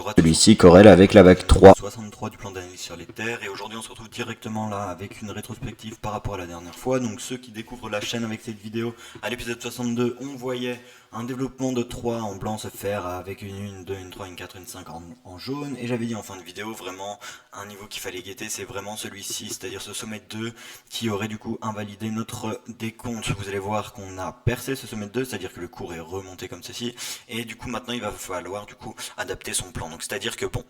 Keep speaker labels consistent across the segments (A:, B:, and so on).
A: droite. Celui-ci corrèle avec la vague 3. 63 du plan d'analyse sur les terres. Et aujourd'hui on se retrouve directement là avec une rétrospective par rapport à la dernière fois. Donc ceux qui découvrent la chaîne avec cette vidéo, à l'épisode 62, on voyait un développement de 3 en blanc se faire avec une 2, une 3, une 4, une 5 en jaune. Et j'avais dit en fin de vidéo, vraiment, un niveau qu'il fallait guetter, c'est vraiment celui-ci, c'est-à-dire ce sommet 2 qui aurait du coup invalidé notre décompte. Vous allez voir qu'on a percé ce sommet 2, c'est-à-dire que le cours est remonté comme ceci. Et du coup maintenant il va falloir du coup adapter son plan. Donc c'est-à-dire que bon,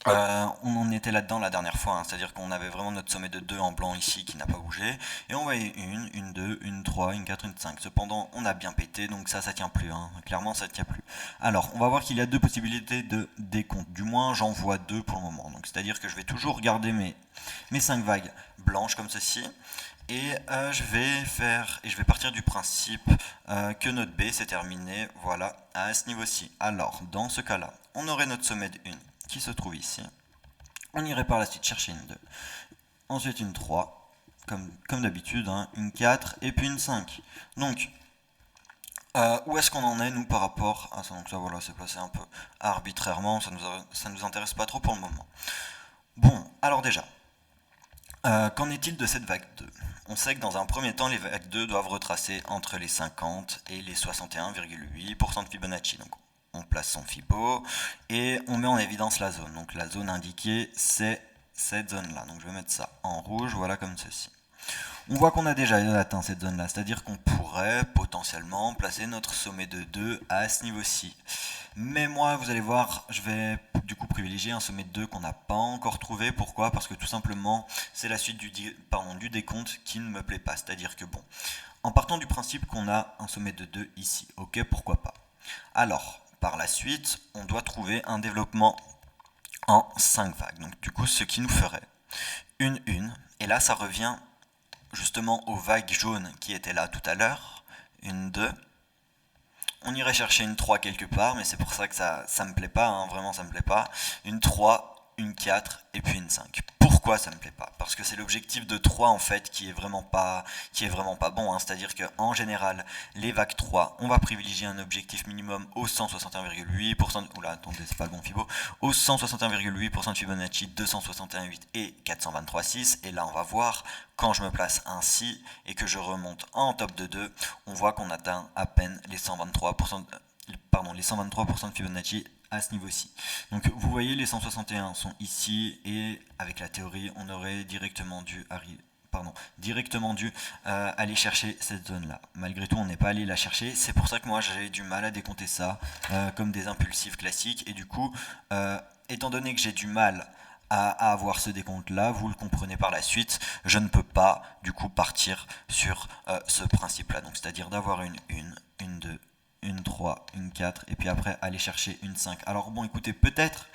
A: on en était là-dedans la dernière fois, hein, c'est-à-dire qu'on avait vraiment notre sommet de 2 en blanc ici qui n'a pas bougé, et on voyait une 2, une 3, une 4, une 5. Cependant, on a bien pété, donc ça tient plus, hein. Clairement ça tient plus. Alors, on va voir qu'il y a deux possibilités de décompte, du moins j'en vois deux pour le moment. Donc c'est-à-dire que je vais toujours garder mes 5 vagues blanches comme ceci, et je vais partir du principe que notre B s'est terminé, voilà, à ce niveau-ci. Alors, dans ce cas-là, on aurait notre sommet de 1 qui se trouve ici. On irait par la suite chercher une 2. Ensuite une 3, comme d'habitude, hein, une 4 et puis une 5. Donc, où est-ce qu'on en est, nous, par rapport à ça? Donc ça, voilà, c'est placé un peu arbitrairement, ça nous intéresse pas trop pour le moment. Bon, alors déjà, qu'en est-il de cette vague 2? On sait que dans un premier temps, les vagues 2 doivent retracer entre les 50 et les 61,8% de Fibonacci. Donc on place son Fibo et on met en évidence la zone. Donc la zone indiquée, c'est cette zone-là. Donc je vais mettre ça en rouge, voilà comme ceci. On voit qu'on a déjà atteint cette zone-là, c'est-à-dire qu'on pourrait potentiellement placer notre sommet de 2 à ce niveau-ci. Mais moi, vous allez voir, je vais du coup privilégier un sommet de 2 qu'on n'a pas encore trouvé. Pourquoi? Parce que tout simplement, c'est la suite du décompte qui ne me plaît pas. C'est-à-dire que bon, en partant du principe qu'on a un sommet de 2 ici, ok, pourquoi pas. Alors, par la suite, on doit trouver un développement en 5 vagues. Donc du coup, ce qui nous ferait une 1, et là ça revient justement aux vagues jaunes qui étaient là tout à l'heure, une 2, on irait chercher une 3 quelque part, mais c'est pour ça que ça me plaît pas, hein, vraiment ça me plaît pas, une 3, une 4 et puis une 5. Pourquoi ça me plaît pas? Parce que c'est l'objectif de 3 en fait qui est vraiment pas bon, hein. C'est-à-dire qu'en général, les vagues 3, on va privilégier un objectif minimum au 161,8%, oula attendez c'est pas le bon Fibo, au 161,8% de Fibonacci, 261,8 et 423,6, et là on va voir, quand je me place ainsi et que je remonte en top de 2, on voit qu'on atteint à peine les 123% de Fibonacci à ce niveau-ci. Donc vous voyez, les 161 sont ici, et avec la théorie, on aurait directement dû aller chercher cette zone-là. Malgré tout, on n'est pas allé la chercher. C'est pour ça que moi, j'ai du mal à décompter ça comme des impulsifs classiques. Et du coup, étant donné que j'ai du mal à avoir ce décompte-là, vous le comprenez par la suite, je ne peux pas, du coup, partir sur ce principe-là. Donc, c'est-à-dire d'avoir une 2, une 3, une 4, et puis après aller chercher une 5. Alors bon, écoutez, peut-être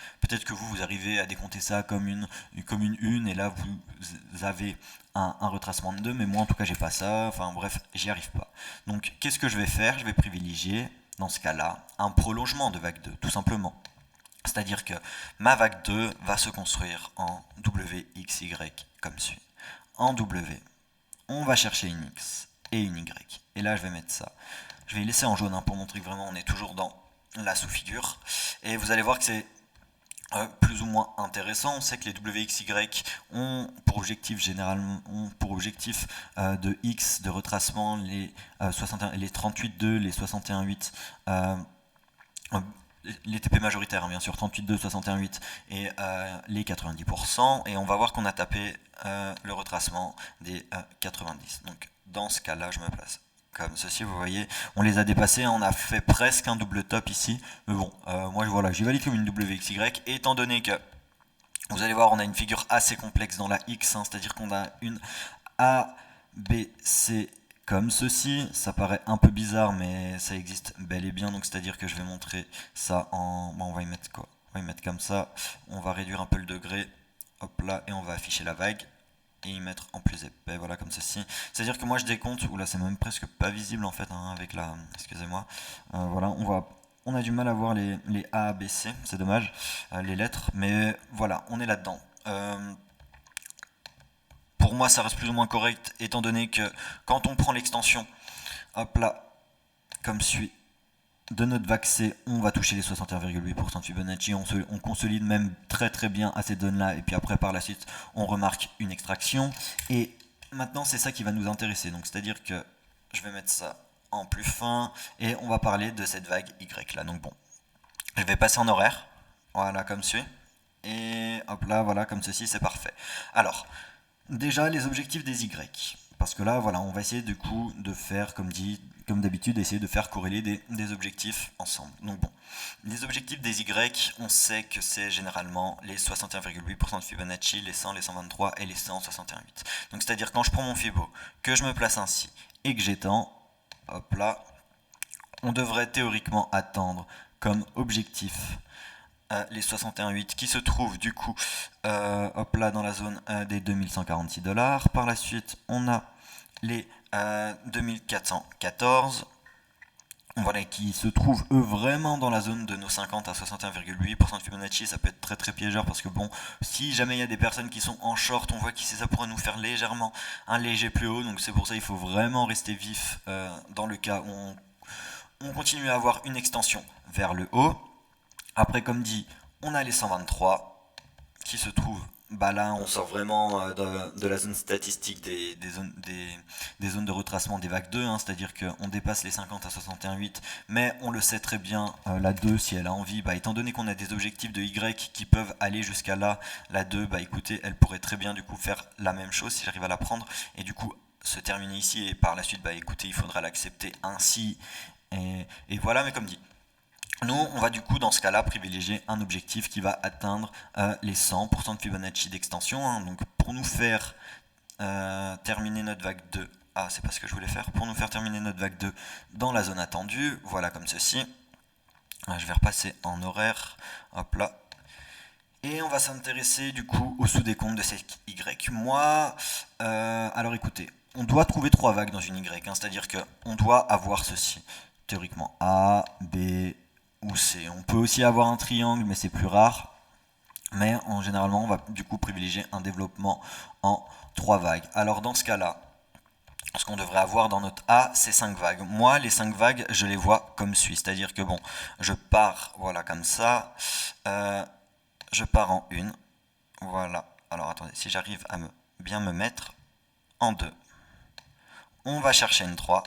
A: que vous arrivez à décompter ça comme une 1, et là vous avez un retracement de 2, mais moi en tout cas j'ai pas ça, enfin bref, j'y arrive pas. Donc qu'est-ce que je vais faire? Je vais privilégier, dans ce cas-là, un prolongement de vague 2, tout simplement. C'est-à-dire que ma vague 2 va se construire en WXY comme suit. En W, on va chercher une X et une Y. Et là je vais mettre ça. Je vais laisser en jaune pour montrer que vraiment on est toujours dans la sous-figure. Et vous allez voir que c'est plus ou moins intéressant. On sait que les WXY ont pour objectif de X de retracement les 38,2, les 61,8, les TP majoritaires, hein, bien sûr, 38,2, 61,8 et les 90%. Et on va voir qu'on a tapé le retracement des 90. Donc dans ce cas-là, je me place comme ceci, vous voyez, on les a dépassés, on a fait presque un double top ici, mais bon, moi voilà, j'y valide comme une WXY, et étant donné que, vous allez voir, on a une figure assez complexe dans la X, hein, c'est-à-dire qu'on a une A, B, C comme ceci, ça paraît un peu bizarre, mais ça existe bel et bien, donc c'est-à-dire que je vais montrer ça en, bon, on va y mettre quoi? On va y mettre comme ça, on va réduire un peu le degré, hop là, et on va afficher la vague, et y mettre en plus épais, voilà comme ceci. C'est-à-dire que moi je décompte, oula c'est même presque pas visible en fait, hein, avec la, excusez-moi, voilà, on a du mal à voir les A, B, C, c'est dommage, les lettres, mais voilà, on est là-dedans. Pour moi ça reste plus ou moins correct, étant donné que quand on prend l'extension, hop là, comme suit, de notre vague C, on va toucher les 61,8% de Fibonacci, on consolide même très très bien à cette zone-là, et puis après par la suite, on remarque une extraction. Et maintenant, c'est ça qui va nous intéresser. Donc, c'est-à-dire que je vais mettre ça en plus fin, et on va parler de cette vague Y là. Donc bon, je vais passer en horaire, voilà comme suit, et hop là, voilà comme ceci, c'est parfait. Alors, déjà les objectifs des Y. Parce que là, voilà, on va essayer du coup de faire, comme d'habitude, essayer de faire corréler des objectifs ensemble. Donc bon, les objectifs des Y, on sait que c'est généralement les 61,8% de Fibonacci, les 100, les 123 et les 161,8. Donc c'est-à-dire quand je prends mon Fibo, que je me place ainsi et que j'étends, hop là, on devrait théoriquement attendre comme objectif les 61,8 qui se trouvent du coup hop là dans la zone des 2146 $. Par la suite, on a les 2414 voilà, qui se trouvent eux vraiment dans la zone de nos 50 à 61,8% de Fibonacci. Ça peut être très très piégeur parce que bon, si jamais il y a des personnes qui sont en short, on voit que ça pourrait nous faire légèrement un léger plus haut. Donc c'est pour ça qu'il faut vraiment rester vif dans le cas où on continue à avoir une extension vers le haut. Après, comme dit, on a les 123 qui se trouvent. Bah là, on sort vraiment de la zone statistique des zones de retracement des vagues 2, hein, c'est-à-dire qu'on dépasse les 50 à 61,8, mais on le sait très bien, la 2, si elle a envie, bah, étant donné qu'on a des objectifs de Y qui peuvent aller jusqu'à là, la 2, bah écoutez, elle pourrait très bien du coup faire la même chose si j'arrive à la prendre, et du coup se terminer ici, et par la suite, bah écoutez, il faudra l'accepter ainsi, et voilà, mais comme dit. Nous, on va du coup dans ce cas-là privilégier un objectif qui va atteindre les 100% de Fibonacci d'extension. Hein. Donc pour nous faire terminer notre vague 2, ah c'est pas ce que je voulais faire, pour nous faire terminer notre vague 2 dans la zone attendue, voilà comme ceci. Je vais repasser en horaire, hop là. Et on va s'intéresser du coup au sous-décompte de cette Y. Moi, alors écoutez, on doit trouver 3 vagues dans une Y, hein, c'est-à-dire qu'on doit avoir ceci. Théoriquement A, B, ou C. On peut aussi avoir un triangle, mais c'est plus rare. Mais généralement, on va du coup privilégier un développement en 3 vagues. Alors dans ce cas-là, ce qu'on devrait avoir dans notre A, c'est 5 vagues. Moi, les 5 vagues, je les vois comme suit. C'est-à-dire que bon, je pars, voilà, comme ça. Je pars en 1. Voilà. Alors attendez, si j'arrive à bien me mettre en 2. On va chercher une 3.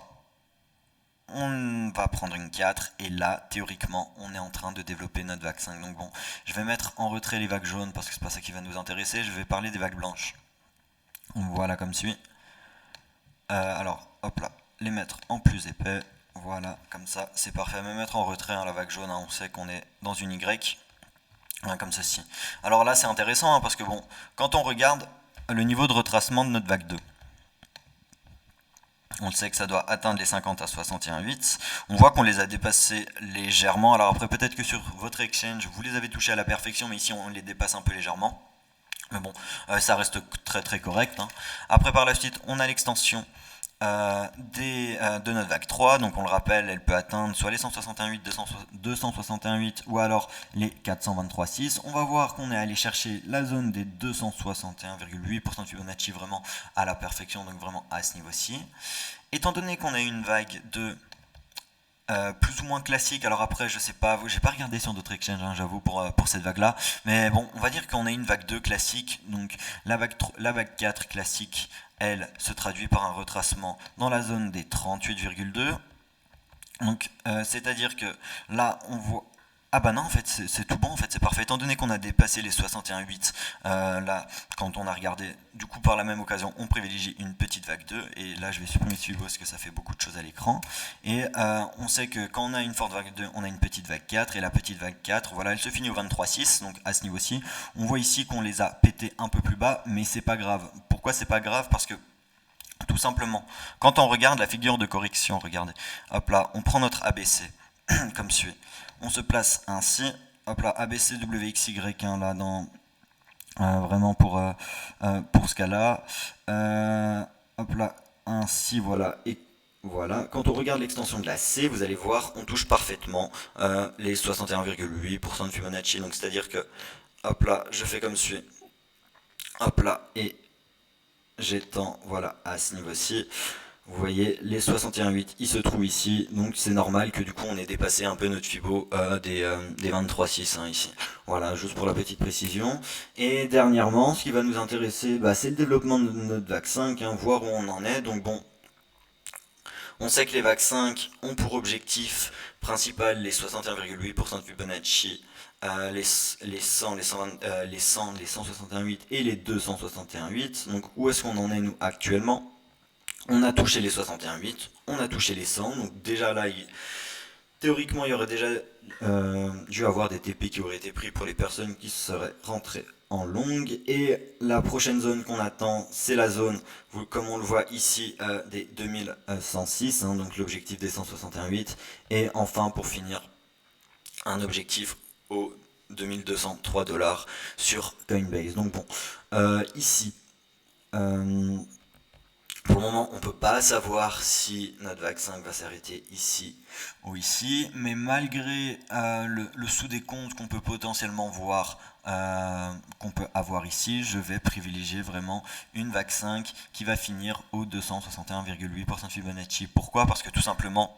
A: On va prendre une 4 et là, théoriquement, on est en train de développer notre vague 5. Donc bon, je vais mettre en retrait les vagues jaunes parce que c'est pas ça qui va nous intéresser. Je vais parler des vagues blanches. Voilà comme suit. Alors, hop là, les mettre en plus épais. Voilà, comme ça, c'est parfait. Me mettre en retrait, hein, la vague jaune, hein, on sait qu'on est dans une Y. Hein, comme ceci. Alors là, c'est intéressant hein, parce que bon, quand on regarde le niveau de retracement de notre vague 2, on sait que ça doit atteindre les 50 à 61,8. On voit qu'on les a dépassés légèrement. Alors après, peut-être que sur votre exchange, vous les avez touchés à la perfection, mais ici, on les dépasse un peu légèrement. Mais bon, ça reste très très correct. Hein. Après, par la suite, on a l'extension de notre vague 3. Donc on le rappelle, elle peut atteindre soit les 161,8, 261,8 ou alors les 423,6. On va voir qu'on est allé chercher la zone des 261,8% de Fibonacci vraiment à la perfection, donc vraiment à ce niveau-ci. Étant donné qu'on a une vague de plus ou moins classique, alors après je sais pas, j'ai pas regardé sur d'autres exchanges hein, j'avoue pour cette vague là, mais bon on va dire qu'on a une vague 2 classique, donc la vague 4 classique elle se traduit par un retracement dans la zone des 38,2, donc c'est à dire que là on voit, ah bah non en fait c'est tout bon en fait c'est parfait étant donné qu'on a dépassé les 61,8 là quand on a regardé du coup par la même occasion on privilégie une petite vague 2 et là je vais supprimer Fibo parce que ça fait beaucoup de choses à l'écran et on sait que quand on a une forte vague 2 on a une petite vague 4 et la petite vague 4 voilà elle se finit au 23,6 donc à ce niveau-ci on voit ici qu'on les a pétés un peu plus bas mais c'est pas grave. Pourquoi c'est pas grave? Parce que tout simplement quand on regarde la figure de correction, regardez, hop là on prend notre ABC comme suit. On se place ainsi, hop là, ABC, WXY, hein, là, dans, vraiment pour ce cas-là. Hop là, ainsi, voilà. Et voilà, quand on regarde l'extension de la C, vous allez voir, on touche parfaitement les 61,8% de Fibonacci. Donc c'est-à-dire que, hop là, je fais comme suit. Hop là, et j'étends, voilà, à ce niveau-ci. Vous voyez, les 61,8, ils se trouvent ici, donc c'est normal que du coup on ait dépassé un peu notre fibo des 23,6 hein, ici. Voilà, juste pour la petite précision. Et dernièrement, ce qui va nous intéresser, bah, c'est le développement de notre VAC 5, hein, voir où on en est. Donc bon, on sait que les VAC 5 ont pour objectif principal les 61,8% de Fibonacci, les 100, les 161,8 et les 261,8. Donc où est-ce qu'on en est nous actuellement? On a touché les 61,8, on a touché les 100, donc déjà là, théoriquement, il y aurait déjà dû avoir des TP qui auraient été pris pour les personnes qui seraient rentrées en longue. Et la prochaine zone qu'on attend, c'est la zone, comme on le voit ici, des 2106, hein, donc l'objectif des 161,8. Et enfin, pour finir, un objectif aux 2203 $ sur Coinbase. Donc bon, ici, pour le moment, on ne peut pas savoir si notre VAC 5 va s'arrêter ici ou ici, mais malgré le sous-décompte qu'on peut potentiellement voir, qu'on peut avoir ici, je vais privilégier vraiment une VAC 5 qui va finir au 261,8% de Fibonacci. Pourquoi? Parce que tout simplement,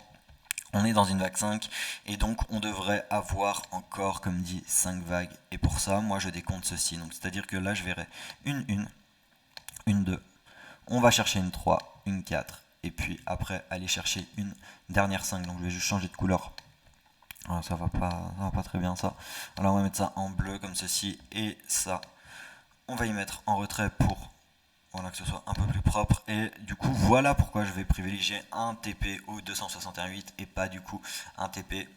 A: on est dans une vague 5 et donc on devrait avoir encore, comme dit, 5 vagues. Et pour ça, moi je décompte ceci. Donc c'est-à-dire que là, je verrai une 2. On va chercher une 3, une 4, et puis après aller chercher une dernière 5. Donc je vais juste changer de couleur. Alors, ça va pas très bien ça. Alors on va mettre ça en bleu comme ceci, et ça, on va y mettre en retrait pour voilà, que ce soit un peu plus propre. Et du coup, voilà pourquoi je vais privilégier un TP au 261,8 et pas du coup un TP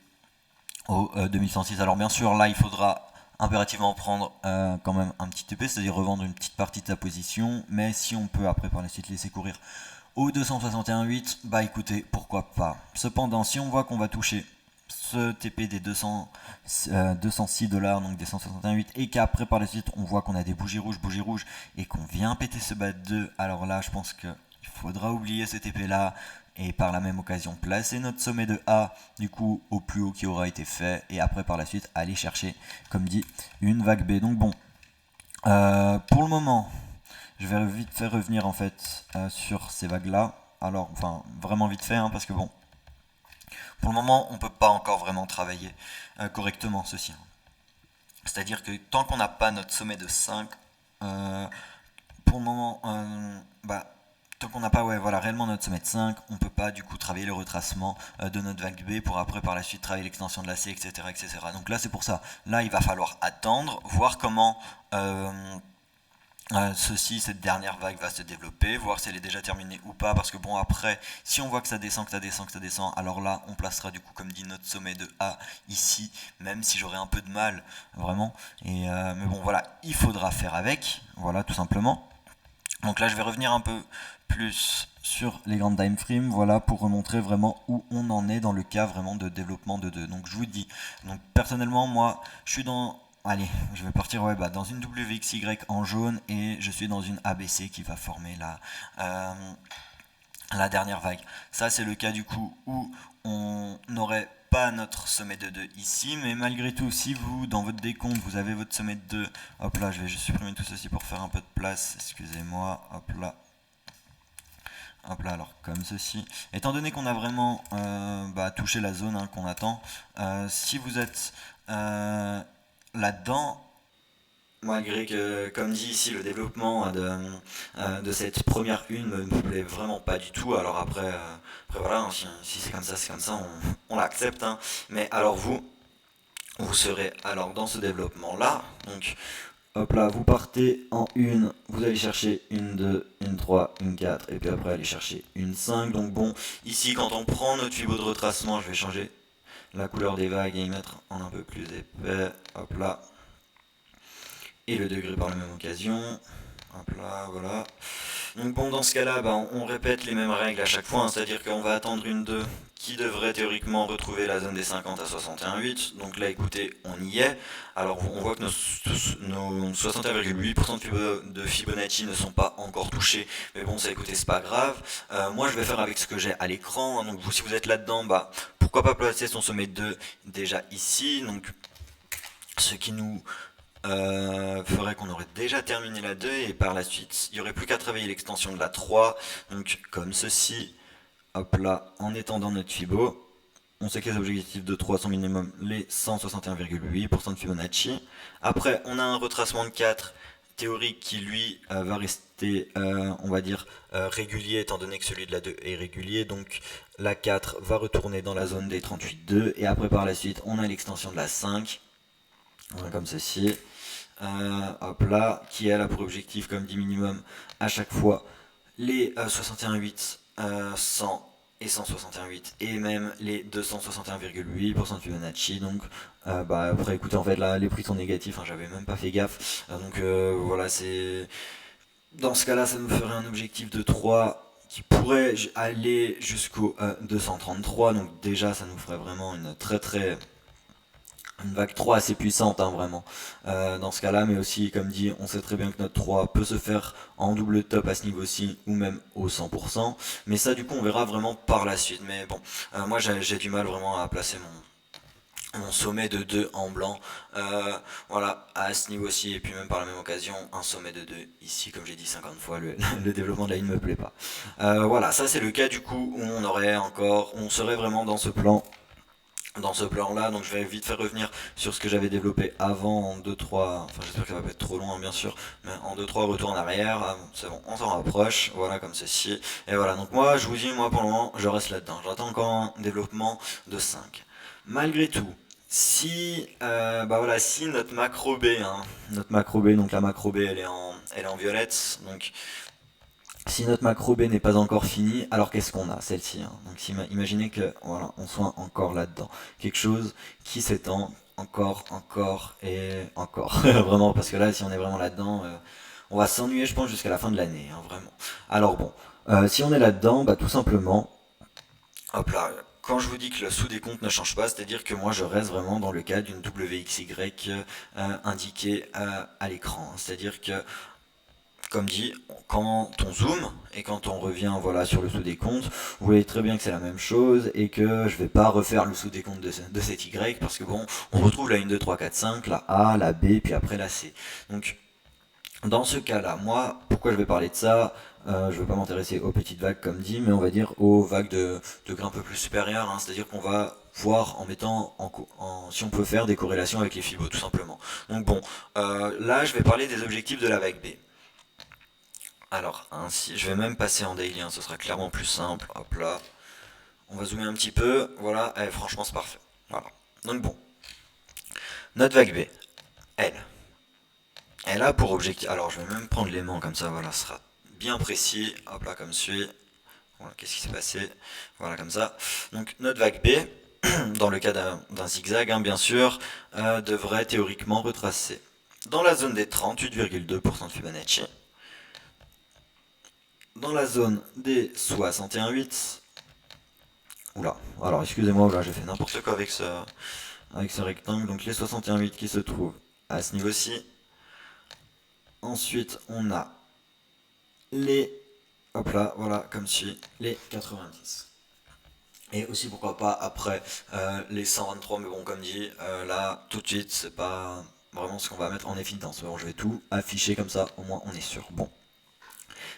A: au 2106. Alors bien sûr, là, il faudra impérativement prendre quand même un petit TP, c'est-à-dire revendre une petite partie de sa position, mais si on peut après par la suite laisser courir au 261,8, bah écoutez, pourquoi pas. Cependant, si on voit qu'on va toucher ce TP des 206 $, donc des 161,8, et qu'après par la suite on voit qu'on a des bougies rouges, et qu'on vient péter ce bas de 2, alors là je pense qu'il faudra oublier ce TP là, et par la même occasion placer notre sommet de A du coup au plus haut qui aura été fait, et après par la suite aller chercher, comme dit, une vague B. Donc bon, pour le moment, je vais vite fait revenir en fait sur ces vagues là. Alors, enfin, vraiment vite fait, hein, parce que bon, pour le moment, on ne peut pas encore vraiment travailler correctement ceci. C'est-à-dire que tant qu'on n'a pas notre sommet de 5, pour le moment, tant qu'on n'a pas réellement notre sommet de 5, on ne peut pas du coup travailler le retracement de notre vague B pour après par la suite travailler l'extension de la C, etc., etc. Donc là, c'est pour ça. Là, il va falloir attendre, voir comment cette dernière vague va se développer, voir si elle est déjà terminée ou pas, parce que bon après, si on voit que ça descend, alors là on placera du coup comme dit notre sommet de A ici, même si j'aurais un peu de mal, vraiment, mais bon voilà, il faudra faire avec, voilà tout simplement. Donc là je vais revenir un peu plus sur les grandes time frames, voilà, pour remontrer vraiment où on en est dans le cas vraiment de développement de 2. Donc je vous dis, donc personnellement moi je suis dans... Allez, je vais partir dans une WXY en jaune, et je suis dans une ABC qui va former la dernière vague. Ça c'est le cas du coup où on n'aurait pas notre sommet de 2 ici, mais malgré tout, si vous dans votre décompte vous avez votre sommet de 2, hop là, je vais juste supprimer tout ceci pour faire un peu de place, excusez-moi, hop là, alors comme ceci. Étant donné qu'on a vraiment touché la zone qu'on attend, si vous êtes là-dedans, malgré que, comme dit ici, le développement de cette première une ne me plaît vraiment pas du tout. Alors après voilà, hein, si c'est comme ça, on l'accepte. Hein. Mais alors vous serez alors dans ce développement-là. Donc hop là, vous partez en une, vous allez chercher une 2, une 3, une 4, et puis après aller chercher une 5. Donc bon, ici quand on prend notre fibo de retracement, je vais changer la couleur des vagues et y mettre en un peu plus épais, hop là. Et le degré par la même occasion, hop là, voilà. Donc bon, dans ce cas-là, on répète les mêmes règles à chaque fois, hein, c'est-à-dire qu'on va attendre une 2 qui devrait théoriquement retrouver la zone des 50 à 61,8. Donc là, écoutez, on y est. Alors on voit que nos 61,8% de Fibonacci ne sont pas encore touchés, mais bon, ça, écoutez, c'est pas grave. Moi, je vais faire avec ce que j'ai à l'écran. Donc vous, si vous êtes là-dedans, pourquoi pas placer son sommet de 2 déjà ici. Donc ce qui nous ferait qu'on aurait déjà terminé la 2, et par la suite il n'y aurait plus qu'à travailler l'extension de la 3, donc comme ceci, hop là, en étendant notre Fibo, on sait que les objectifs de 3 sont minimum les 161,8% de Fibonacci. Après, on a un retracement de 4 théorique qui lui va rester, on va dire, régulier étant donné que celui de la 2 est régulier. Donc la 4 va retourner dans la zone des 38,2 et après par la suite on a l'extension de la 5, voilà, comme ceci. Hop là, qui elle a pour objectif comme dit minimum à chaque fois les 61,8, 100 et 161,8 et même les 261,8% de Fibonacci. Donc après écoutez, en fait là les prix sont négatifs, hein, j'avais même pas fait gaffe. Voilà, c'est dans ce cas là ça nous ferait un objectif de 3 qui pourrait aller jusqu'au 233. Donc déjà ça nous ferait vraiment une vague 3 assez puissante, hein, vraiment, dans ce cas-là. Mais aussi, comme dit, on sait très bien que notre 3 peut se faire en double top à ce niveau-ci, ou même au 100%. Mais ça, du coup, on verra vraiment par la suite. Mais bon, moi, j'ai du mal vraiment à placer mon sommet de 2 en blanc, voilà, à ce niveau-ci. Et puis même par la même occasion, un sommet de 2 ici, comme j'ai dit 50 fois, le développement de la ligne me plaît pas. Voilà, ça c'est le cas du coup où on serait vraiment dans ce plan là. Donc je vais vite faire revenir sur ce que j'avais développé avant en 2-3, enfin j'espère que ça va pas être trop long, hein, bien sûr, mais en 2-3 retours en arrière. Ah, c'est bon, on s'en rapproche, voilà, comme ceci, et voilà. Donc moi je vous dis, moi pour le moment je reste là-dedans, j'attends encore un développement de 5. Malgré tout, si voilà, si notre macro B, hein, donc la macro B elle est en violette, donc si notre macro B n'est pas encore fini, alors qu'est-ce qu'on a, celle-ci, hein. Donc imaginez que voilà, on soit encore là-dedans. Quelque chose qui s'étend encore, encore et encore. Vraiment, parce que là, si on est vraiment là-dedans, on va s'ennuyer, je pense, jusqu'à la fin de l'année, hein, vraiment. Alors bon, si on est là-dedans, tout simplement, hop là, quand je vous dis que le sous-décompte ne change pas, c'est-à-dire que moi je reste vraiment dans le cas d'une WXY indiquée à l'écran. C'est-à-dire que comme dit, quand on zoome et quand on revient voilà, sur le sous-décompte, vous voyez très bien que c'est la même chose et que je vais pas refaire le sous-décompte de cette Y parce que bon, on retrouve la 1, 2, 3, 4, 5, la A, la B, puis après la C. Donc, dans ce cas-là, moi, pourquoi je vais parler de ça, je ne vais pas m'intéresser aux petites vagues comme dit, mais on va dire aux vagues de degré un peu plus supérieur, hein, c'est-à-dire qu'on va voir en mettant si on peut faire des corrélations avec les fibos, tout simplement. Donc bon, là, je vais parler des objectifs de la vague B. Alors, ainsi, je vais même passer en daily, hein, ce sera clairement plus simple. Hop là. On va zoomer un petit peu. Voilà, franchement, c'est parfait. Voilà. Donc bon. Notre vague B, elle a pour objectif. Alors, je vais même prendre l'aimant comme ça, voilà, ce sera bien précis. Hop là, comme suit. Voilà, qu'est-ce qui s'est passé? Voilà, comme ça. Donc, notre vague B, dans le cas d'un zigzag, hein, bien sûr, devrait théoriquement retracer dans la zone des 38,2% de Fibonacci. Dans la zone des 61,8. Oula, alors excusez-moi, là j'ai fait n'importe quoi avec ce rectangle. Donc les 61,8 qui se trouvent à ce niveau-ci. Ensuite, on a les, hop là, voilà, comme suit, les 90. Et aussi, pourquoi pas, après les 123, mais bon, comme dit, là, tout de suite, c'est pas vraiment ce qu'on va mettre en évidence. Bon, je vais tout afficher comme ça, au moins on est sûr. Bon.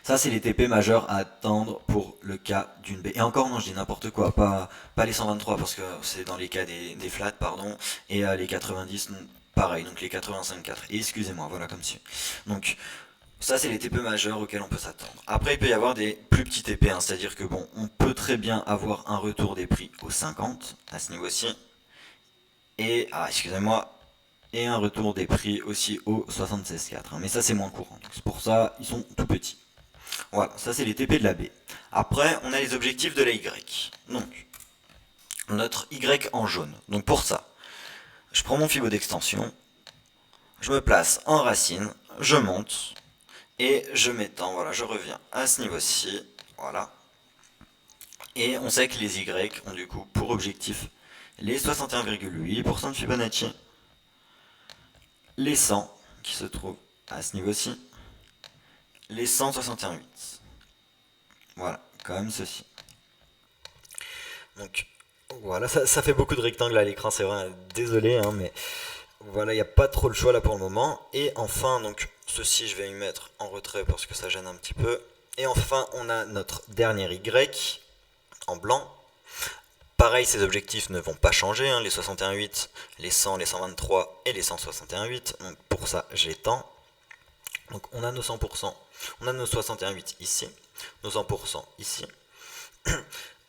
A: Ça, c'est les TP majeurs à attendre pour le cas d'une B. Et encore, non, je dis n'importe quoi, pas les 123 parce que c'est dans les cas des flats, pardon, et les 90, pareil, donc les 85,4. Et excusez-moi, voilà comme si. Donc, ça, c'est les TP majeurs auxquels on peut s'attendre. Après, il peut y avoir des plus petits TP, hein, c'est-à-dire que bon, on peut très bien avoir un retour des prix aux 50 à ce niveau-ci. Et, excusez-moi, et un retour des prix aussi au 76,4. Hein, mais ça, c'est moins courant. C'est pour ça, ils sont tout petits. Voilà, ça c'est les TP de la B. Après, on a les objectifs de la Y. Donc, notre Y en jaune. Donc pour ça, je prends mon fibo d'extension, je me place en racine, je monte, et je m'étends, voilà, je reviens à ce niveau-ci, voilà. Et on sait que les Y ont du coup pour objectif les 61,8% de Fibonacci, les 100 qui se trouvent à ce niveau-ci, les 161,8. Voilà, quand même ceci. Donc voilà, ça fait beaucoup de rectangles à l'écran, c'est vrai, désolé, hein, mais voilà, il n'y a pas trop le choix là pour le moment. Et enfin, donc ceci, je vais y mettre en retrait parce que ça gêne un petit peu. Et enfin, on a notre dernier Y. en blanc. Pareil, ces objectifs ne vont pas changer, hein, les 61,8, les 100, les 123 et les 161,8. Donc pour ça, j'étends. Donc on a nos 100%, on a nos 61,8 ici, nos 100% ici,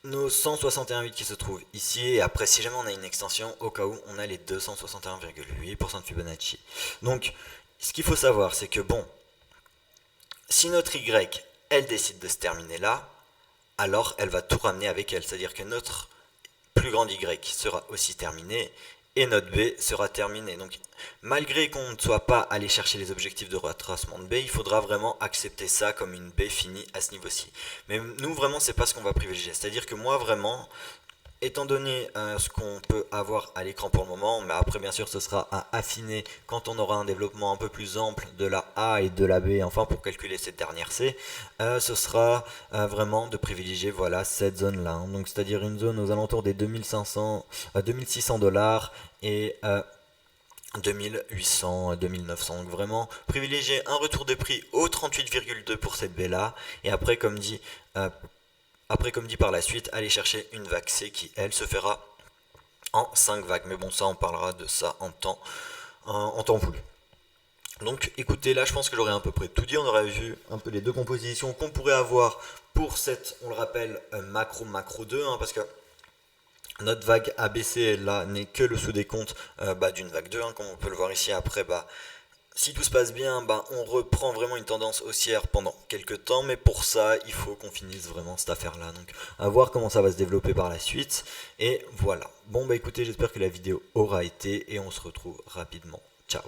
A: nos 161,8 qui se trouvent ici, et après si jamais on a une extension, au cas où on a les 261,8% de Fibonacci. Donc ce qu'il faut savoir, c'est que bon, si notre Y, elle décide de se terminer là, alors elle va tout ramener avec elle, c'est-à-dire que notre plus grande Y sera aussi terminée et notre B sera terminée. Donc malgré qu'on ne soit pas allé chercher les objectifs de retracement de B, il faudra vraiment accepter ça comme une B finie à ce niveau-ci. Mais nous vraiment c'est pas ce qu'on va privilégier. C'est-à-dire que moi vraiment, étant donné ce qu'on peut avoir à l'écran pour le moment, mais après bien sûr ce sera à affiner quand on aura un développement un peu plus ample de la A et de la B, enfin pour calculer cette dernière C, ce sera vraiment de privilégier voilà cette zone là, hein. Donc c'est-à-dire une zone aux alentours des 2500, 2600 dollars et 2800, 2900, donc vraiment privilégier un retour de prix au 38,2 pour cette B là, et après comme dit par la suite, aller chercher une vague C qui, elle, se fera en 5 vagues. Mais bon, ça, on parlera de ça en temps voulu. Donc, écoutez, là, je pense que j'aurais à peu près tout dit. On aurait vu un peu les deux compositions qu'on pourrait avoir pour cette, on le rappelle, macro 2, hein, parce que notre vague ABC, là, n'est que le sous-décompte d'une vague 2, hein, comme on peut le voir ici. Après, si tout se passe bien, on reprend vraiment une tendance haussière pendant quelques temps, mais pour ça, il faut qu'on finisse vraiment cette affaire-là. Donc, à voir comment ça va se développer par la suite. Et voilà. Bon, écoutez, j'espère que la vidéo aura été, et on se retrouve rapidement. Ciao.